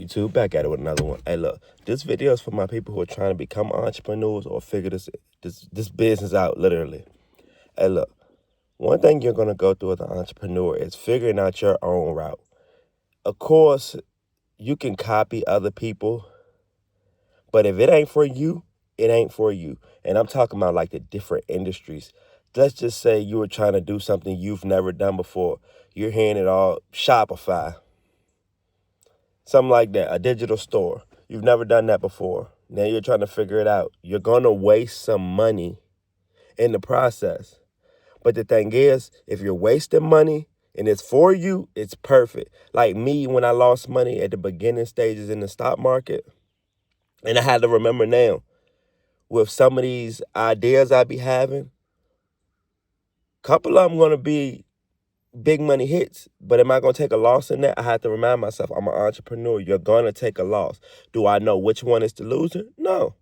YouTube, back at it with another one. Hey, look, this video is for my people who are trying to become entrepreneurs or figure this business out, literally. Hey, look, one thing you're going to go through as an entrepreneur is figuring out your own route. Of course, you can copy other people, but if it ain't for you, it ain't for you. And I'm talking about like the different industries. Let's just say you were trying to do something you've never done before. You're hearing it all, Shopify. Something like that, a digital store. You've never done that before. Now you're trying to figure it out. You're going to waste some money in the process. But the thing is, if you're wasting money and it's for you, it's perfect. Like me, when I lost money at the beginning stages in the stock market, and I had to remember now, with some of these ideas I be having, a couple of them going to be big money hits, but am I going to take a loss in that? I have to remind myself, I'm an entrepreneur. You're going to take a loss. Do I know which one is the loser? No.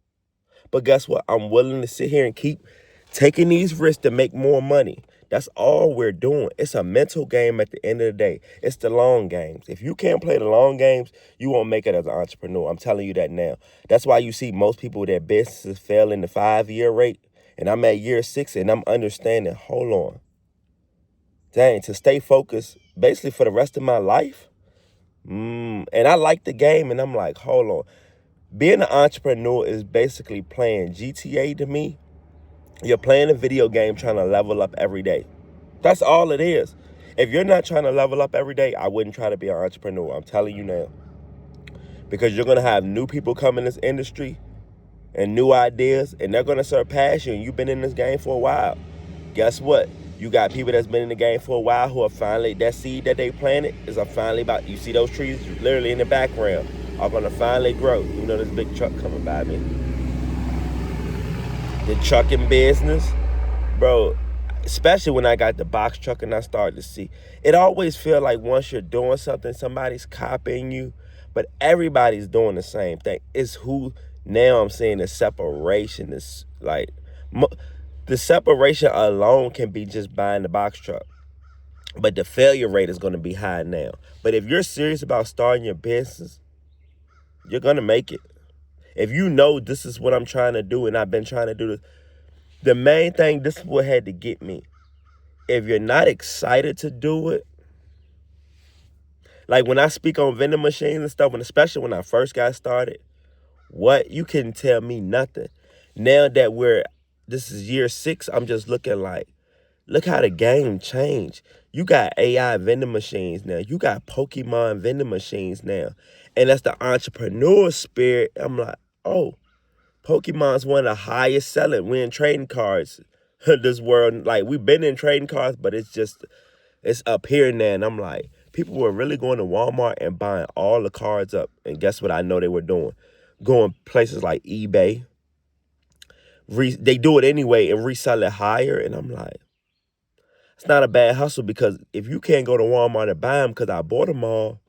But guess what? I'm willing to sit here and keep taking these risks to make more money. That's all we're doing. It's a mental game at the end of the day. It's the long games. If you can't play the long games, you won't make it as an entrepreneur. I'm telling you that now. That's why you see most people with their businesses fail in the 5-year rate. And I'm at year 6 and I'm understanding, hold on. Dang, to stay focused basically for the rest of my life. And I like the game, and I'm like, hold on. Being an entrepreneur is basically playing GTA to me. You're playing a video game trying to level up every day. That's all it is. If you're not trying to level up every day, I wouldn't try to be an entrepreneur. I'm telling you now. Because you're going to have new people come in this industry and new ideas, and they're going to surpass you, and you've been in this game for a while. Guess what? You got people that's been in the game for a while who are finally, that seed that they planted is finally about, you see those trees literally in the background, are going to finally grow. You know this big truck coming by me. The trucking business, bro, especially when I got the box truck and I started to see, it always feel like once you're doing something, somebody's copying you, but everybody's doing the same thing. It's who, now I'm seeing the separation is like, the separation alone can be just buying the box truck. But the failure rate is going to be high now. But if you're serious about starting your business, you're going to make it. If you know this is what I'm trying to do and I've been trying to do this, the main thing, this is what had to get me. If you're not excited to do it, like when I speak on vending machines and stuff, and especially when I first got started, what? You couldn't tell me nothing. Now that this is year 6, I'm just looking like, look how the game changed. You got AI vending machines now. You got Pokemon vending machines now. And that's the entrepreneur spirit. I'm like, oh, Pokemon's one of the highest selling. We're in trading cards. This world, like we've been in trading cards, but it's up here now. And I'm like, people were really going to Walmart and buying all the cards up. And guess what I know they were doing? Going places like eBay. They do it anyway and resell it higher. And I'm like, it's not a bad hustle, because if you can't go to Walmart and buy them, because I bought them all,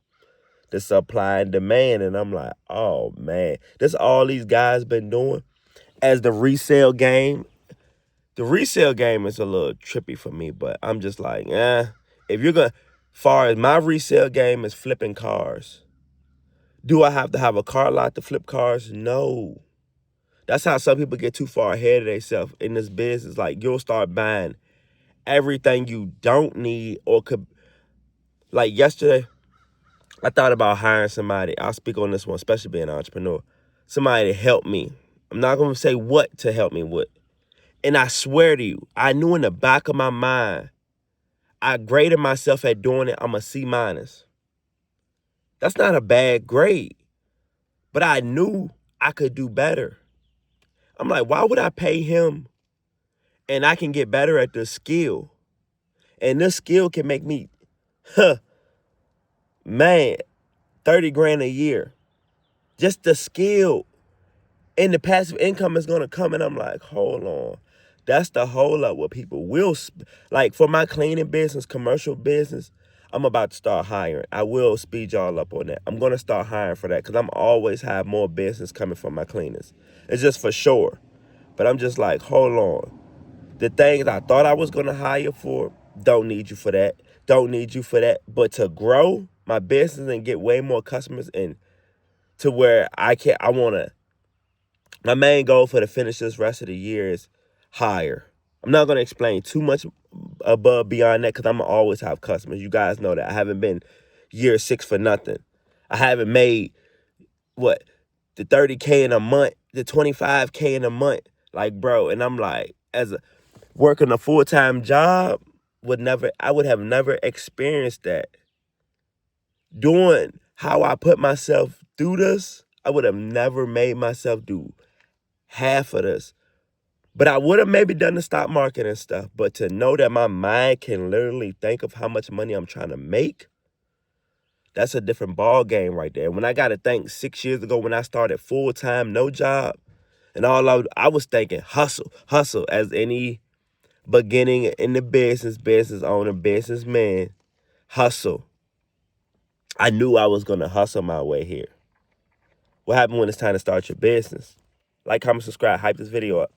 the supply and demand, and I'm like, oh man, this all these guys been doing. As the resale game is a little trippy for me, but I'm just like, if you're gonna, far as my resale game is flipping cars, do I have to have a car lot to flip cars? No. That's how some people get too far ahead of themselves in this business. Like, you'll start buying everything you don't need or could. Like yesterday, I thought about hiring somebody. I'll speak on this one, especially being an entrepreneur. Somebody to help me. I'm not going to say what to help me with. And I swear to you, I knew in the back of my mind, I graded myself at doing it. I'm a C-. That's not a bad grade. But I knew I could do better. I'm like, why would I pay him and I can get better at this skill? And this skill can make me, man, 30 grand a year. Just the skill. And the passive income is going to come. And I'm like, hold on. That's the hold up what people will. Like for my cleaning business, commercial business, I'm about to start hiring. I will speed y'all up on that. I'm going to start hiring for that because I'm always have more business coming from my cleaners. It's just for sure. But I'm just like, hold on. The things I thought I was going to hire for, don't need you for that. Don't need you for that. But to grow my business and get way more customers and to where my main goal for to finish this rest of the year is higher. I'm not going to explain too much above beyond that because I'm going to always have customers. You guys know that. I haven't been year 6 for nothing. I haven't made, the 30K in a month, the 25K in a month. Like, bro, and I'm like, working a full-time job, I would have never experienced that. Doing how I put myself through this, I would have never made myself do half of this. But I would have maybe done the stock market and stuff. But to know that my mind can literally think of how much money I'm trying to make, that's a different ball game right there. When I got to think 6 years ago when I started full-time, no job, and all I was thinking hustle, as any beginning in the business owner, businessman, hustle. I knew I was going to hustle my way here. What happened when it's time to start your business? Like, comment, subscribe, hype this video up.